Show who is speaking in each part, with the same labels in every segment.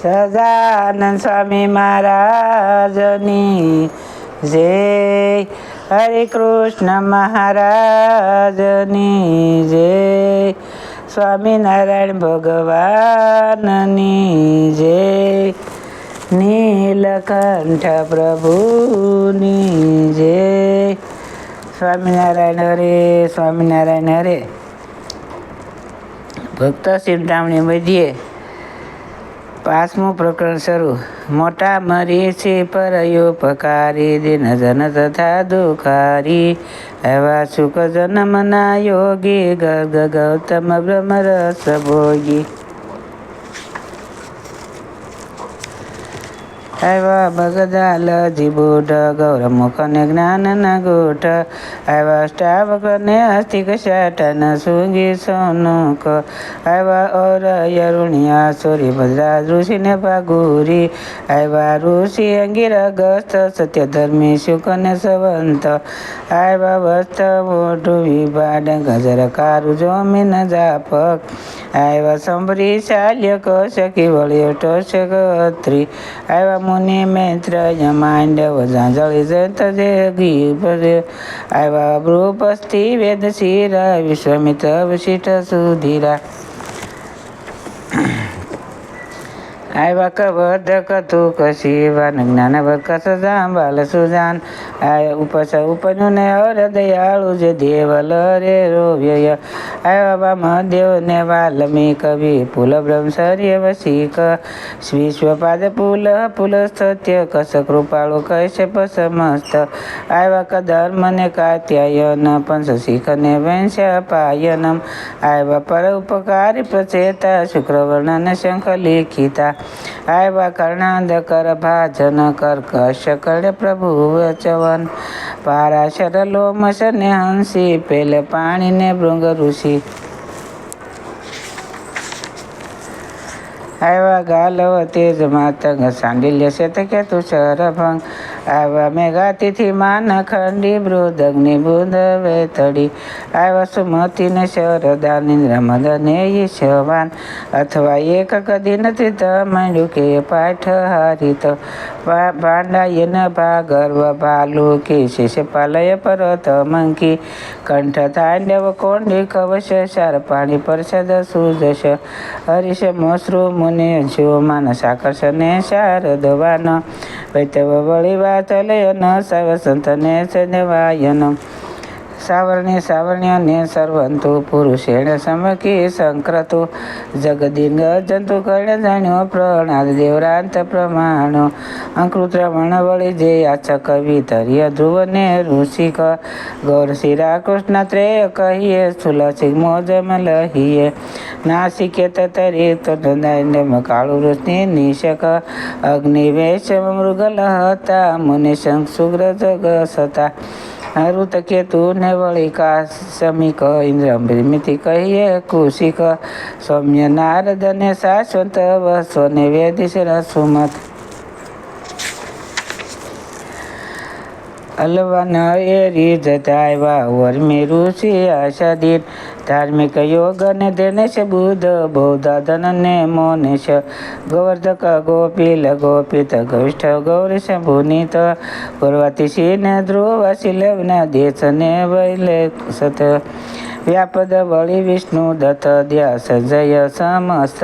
Speaker 1: સહજાનંદ સ્વામી મહારાજની જય. હરે કૃષ્ણ મહારાજની જય. સ્વામિનારાયણ ભગવાનની જય. નીલકંઠ પ્રભુની જય. સ્વામિનારાયણ હરે, સ્વામિનારાયણ હરે. ભક્ત ચિંતામણી મધ્યે 5મું પ્રકરણ શરૂ. મોટા મરીચી પરોપકારી, દિન જન તથા દુખારી, એવા સુખ જન્મના યોગી, ગર્ગ ગૌતમ બ્રહ્મ રસ ભોગી. એવા બગદાલજી બુઢ, ગૌરમુખને જ્ઞાનના ગૂઢ, એવા અષ્ટાવક્રને અસ્તિક શાટન સૂંગી સોનુક, એવા ઔરયરુણિયા સોરી ભદ્રા ઋષિને ભાગુરી, એવા ઋષિ અંગિરગસ્ત સત્યધર્મી શુકને સવંત, એવા વસ્ત મોઢું વિભાડ ગજર કારુ જોમીન જાપક, એવા સંભરી શાલ્ય કૌશકી વળ્યો ટોષક અત્રી, એવા મુનિ મૈત્ર યમાંડવ જાંજળી જંત જેગી ભરે, એવા ભૃપસ્તી વેદ શિરા વિશ્વામિત્ર વશિષ્ઠ સુધીરા, એવા કવર્ધક તુક શિવાન જ્ઞાનવર્ક સજાંબાલ સુજાન, ઉપન્યુને હર દયાળુ જે દેવલ રે રોવ્ય, એવા વામદેવને વાલ્મીક વિપુલ બ્રહ્મચર્ય વશિક, વિશ્વપાદ પુલ પુલસ્ત્ય કસ કૃપાળુ કશ્યપ સમસ્ત, એવા કધર્મને કાત્યાયન પંચશિખને વંશ્યપાયનમ, એવા પરોપકારી પ્રચેતા શુક્રવર્ણન શંખ લિખિતા, એવા કર્ણાંધકર ભાજન કર્કશ કર્ણ પ્રભુ વચવન, પારાશર લોમશ ને હંસી, પેલ પાણીને ભૃંગ ઋષિ, એવા ગાલવ તેજ માતંગ સાંડિલ્ય શેતકેતુ શરભંગ, એવા મેઘાતિથિ માન ખંડી બૃદગ્નિ બુધ વેતડી, એવા સુમતિને શરદા નિંદ્ર મદને ઈશવાન, અથવા એક કદી નથી તમંડ્યું કે પાઠ હારિત, ભાંડાયન ભાગર્વ ભાલુ કે શિષપાલય પર્વત મંકી, કંઠ તાંડવ કોંડી કવશ શાર પાણી પરષદ સુજશ, હરીશ મોશ્રુ મુનિ અંશુ માનસ આકર્ષને શારદવાન, વૈતવ વળી વાતલયન સવ સંતને સન્યવાયન, સાવરણી સાવર્ણ્યને સર્વંતુ પુરુષેણ સમકી સંક્રતુ, જગદીન જંતુ કર્ણ જાણ્યો પ્રણાદ દેવરાંત પ્રમાણો, અંકૃત રમણ વળી જે યાચક વિતર્ય ધ્રુવને ઋષિક, ગૌર શિરા કૃષ્ણ ત્રેય કહીએ સ્થુલ સિગ્મો જમ લહીએ, નાસિકેત તરિત દંડ કાળુ વૃષ્ણિ નિશક, અગ્નિ વૈશ્ય મૃગલ હતા મુનિ શંખ શુગ્ર જગ સતા, ઋત કેતુ ને વળી કાશમિક ઇન્દ્ર મિતિ કહીએ કુશિક, સૌમ્ય નારદ ને શાશ્વત વસ્વ ને વેદિશ સુમત, અલવન એરી જતા એવા વર્મી ઋષિ આશાદીન, ધાર્મિક યોગ ને દિનેશ બુધ બૌદ્ધ ધન ને મોનેશ, ગોવર્ધક ગોપીલ ગોપિત ગવિષ્ઠ ગૌરીશ ભુનિત, પૂર્વતિશી ને ધ્રુવાસી લગ્ન દેશ ને વૈલે સત, વ્યાપદ વળી વિષ્ણુ દત્ત દ્યાસ જય સમસ્ત,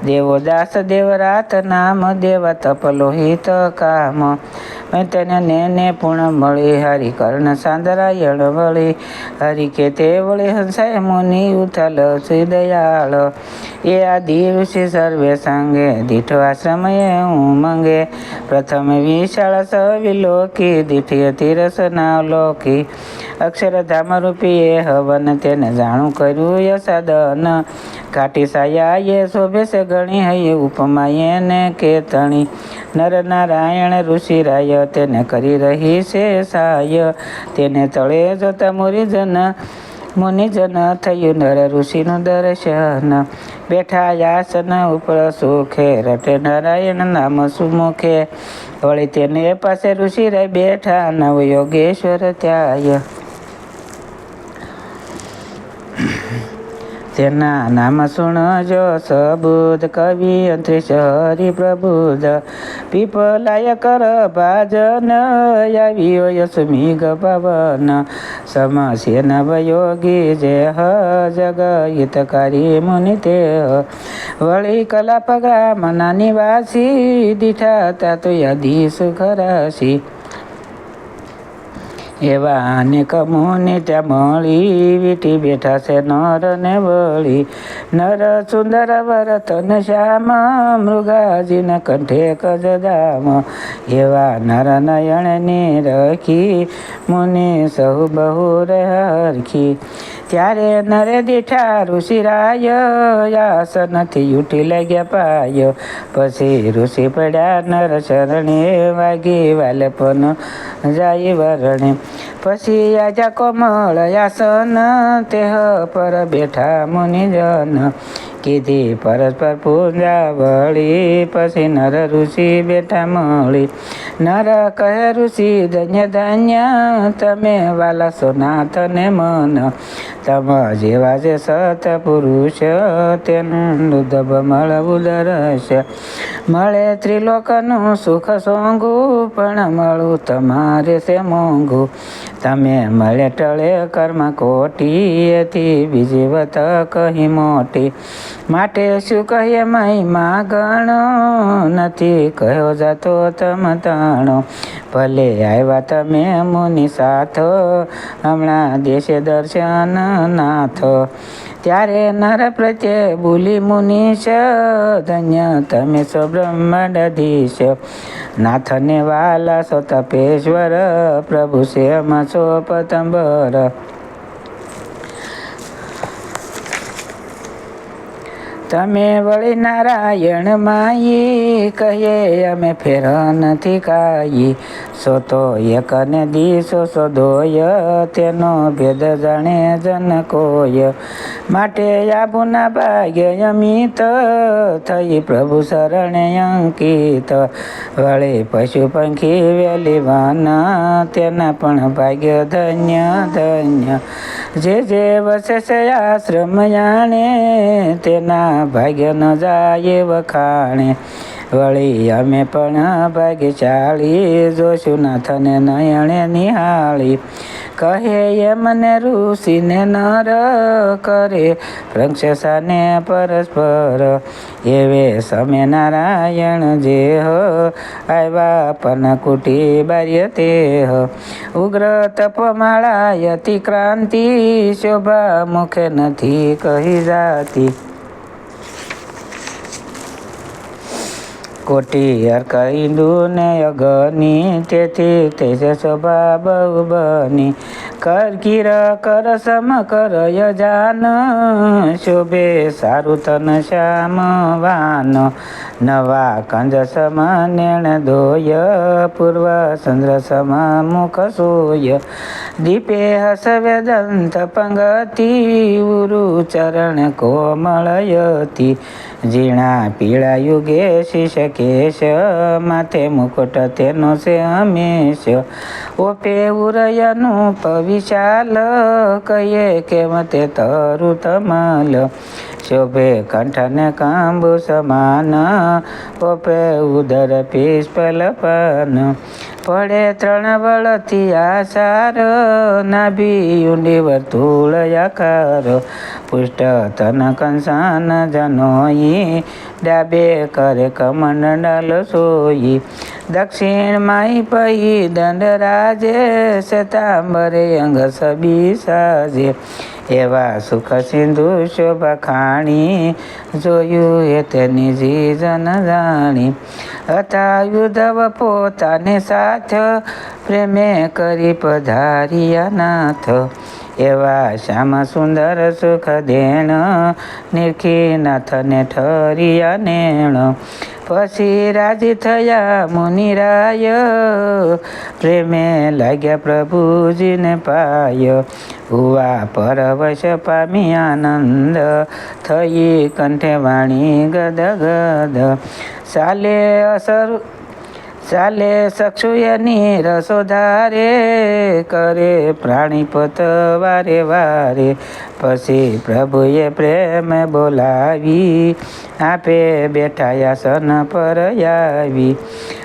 Speaker 1: દેવો દાસ દેવરાત નામ દેવા તપલોહિત કામ, તેને પૂર્ણ મળી હરિ કર્ણ સાંદરાયણ વળી, હરિ કે તે વળી હંસાય મુનિ ઉથલ દયાળ, એ આદિ ઋષિ સર્વે સંગે દીઠ આશ્રમયે ઉમંગે, પ્રથમ વિશાળ સવિલોકી દીઠિય તીરસ ના લોકી, અક્ષરધામ રૂપી એ હવન તેને જાણું કર્યું યસાદન, ઘાટી સાયા એ શોભે છે ગણી હૈ ઉપમાયે ને કેતણી, નર નારાયણ ઋષિરાય તેને કરી રહી છે સાય, તેને તળે જોતા મુનિજન થયું નર ઋષિનું દર્શન, બેઠા આસન ઉપર સુખે રટે નારાયણ નામ સુમુખે, વળી તેને પાસે ઋષિરાય બેઠા નવ યોગેશ્વર ત્યાય, તેના નામ સુણજો સબુદ કવિ અંતરીશ હરિ પ્રબુધ પીપલાય કર ભાજન આવ્યો યસમી પવન સમસ્ય નવયોગી જે જગ હિતકારી મુનિ તે વળી કલાપ ગ્રામના નિવાસી દીઠા તા તો યાદીશ ખરાશી એવા અનેક મુનિ ત્યાં મળી વીટી બેઠા છે નર ને વળી નર સુંદર વરતન શ્યામ મૃગાજીને કંઠે કજદામ એવા નર નયણની રખી મુનિ સહુ બહુ હરખી ત્યારે નરે દીઠા ઋષિરાય આસનથી ઉઠી લાગ્યા પાય પછી ઋષિ પડ્યા નર શરણે વાગી વાલે પણ જાય વરણે પછી આજા કોમળ આસન તેહ પર બેઠા મુનિજન કીધી પરસ્પર પૂજા વળી પછી નર ઋષિ બેઠા મળી નર કહે ઋષિ ધન્ય ધન્ય તમે વાલા સોનાથ ને મન તમ જેવા જે સત પુરુષ તેનું દુધબ મળવું દરસ મળે ત્રિલોકનું સુખ સોંગું પણ મળું તમારે છે મોંઘું તમે મળે ટળે કર્મ કોટી એથી બીજી વત કહી મોટી માટે શું કહીએ મહિમા ગણો નથી કહ્યો જાતો તમ તાણો ભલે આવ્યા તમે મુનિ સાથ હમણાં દેશે દર્શન નાથ ત્યારે નર પ્રત્યે બોલી મુનિશ ધન્ય તમે સો બ્રહ્માંડાધીશ નાથને વાલા સો તપેશ્વર પ્રભુ શ્યામા સો પતંબર તમે વળી નારાયણ માઈ કહીએ અમે ફેર નથી કાઈ સો તો એકને દીસો સોદોય તેનો ભેદ જાણે જન કોય માટે આબુના ભાગ્ય અમિત થઈ પ્રભુ શરણે અંકિત વળી પશુ પંખી વેલી વાના તેના પણ ભાગ્ય ધન્ય ધન્ય જે વસે છે આશ્રમ જાણે તેના ભાગ્ય ન જાય વખાણે વળી અમે પણ ભાગ્યશાળી જોશું નાથને નયણે નિહાળી કહે એમને ઋષિને નર કરે પ્રક્ષસાને પરસ્પર એવે સમે નારાયણ જે આવ્યા પનકુટી બાર્ય તે ઉગ્ર તપમાળા યતિ ક્રાંતિ શોભા મુખે નથી કહી જાતી કોટી અર્કઈંદુ ને અગની તેથી તેજ શોભા બહુ બની કરકીર કર સમ કર યજાન શોભે સારું તન શ્યામ વાન નવા કંજ સમ નેણ દોય પૂર્વ ચંદ્ર સમ મુખ સોય દીપે હસવે દંત પંગતિ ઉરુ ચરણ કોમળયતી ઝીણા પીળા યુગે શિષ કેશ માથે મુકુટ તેનો છે હમેશ ઓપે ઉરયનું પવિશાલ કહીએ કેમ તે તરુ તમલ શોભે કંઠને કાંબુ સમાન ઓપે ઉદર પિષ્પલ પાન પડે ત્રણ વળથી આસાર નાભી ઊંડી વર્તુળ આકાર પુષ્ટ તન કંસાન જનોઈ ડાબે કરે કમંડલ સોઈ દક્ષિણ માઈ પહી દંડ રાજે શતાંબરે અંગ સબી સાજે એવા સુખ સિંધુ શોભા ખાણી જોયું એ તેની જીજન જાણી હતા યુધવ પોતાને સાથ પ્રેમે કરી પધાર્યા નાથ એવા શ્યામ સુંદર સુખ દેણ નિરખી નાથને ઠરિયા નેણ પછી રાજી થયા મુનિરાય પ્રેમે લાગ્યા પ્રભુજીને પાય હુવા પરવશ પામી આનંદ થઈ કંઠે વાણી ગદ ગદ ચાલે ચક્ષુ એની રસોધારે, કરે પ્રાણીપત વારે વારે. પછી પ્રભુએ પ્રેમ બોલાવી, આપે બેઠા આસન પર આવી.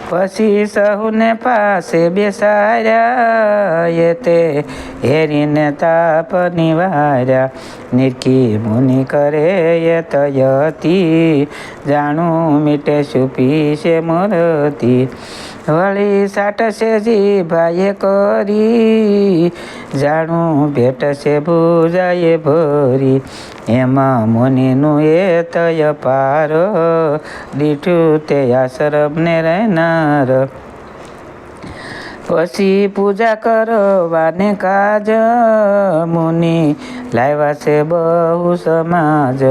Speaker 1: પછી સહુને પાસે બેસાડ્યા, એ તે હેરીને તાપ નિવાર્યા. નિરખી મુનિ કરે એ તયતી, જાણું મીટે સુપી છે મૂર્તિ. વળી સાટશે જીભાએ કરી, જાણું ભેટશે ભુજાએ ભરી. એમાં મુનિનું એ તય પાર, દીઠું તે આશ્રમને રહેનાર. પછી પૂજા કરવાને કાજ, મુનિ લાવ્યા છે બહુ સમાજ.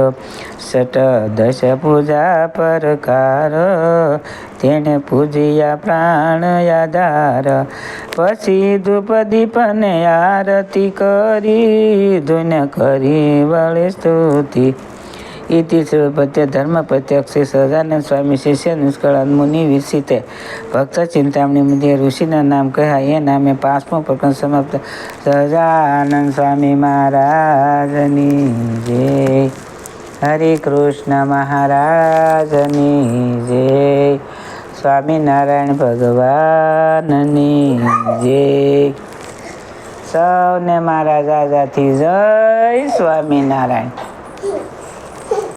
Speaker 1: સટદશ પૂજા પરકાર, તેણે પૂજ્યા પ્રાણ આધાર. પછી ધૂપ દીપને આરતી કરી, ધૂન કરી વળી સ્તુતિ. ઇતિ શ્રીપત્ય ધર્મપત્ય શ્રી સહજાનંદ સ્વામી શિષ્ય નિષ્કળાનંદ મુનિ વિરચિતે. ભક્ત ચિંતામણી મધ્ય ઋષિના નામ કહ્યા, એ નામે 5મો પ્રકરણ સમાપ્ત. સહજાનંદ સ્વામી મહારાજની જય. હરે કૃષ્ણ મહારાજની જય. સ્વામિનારાયણ ભગવાનની જય. સૌને મારા દાદાથી જય સ્વામિનારાયણ.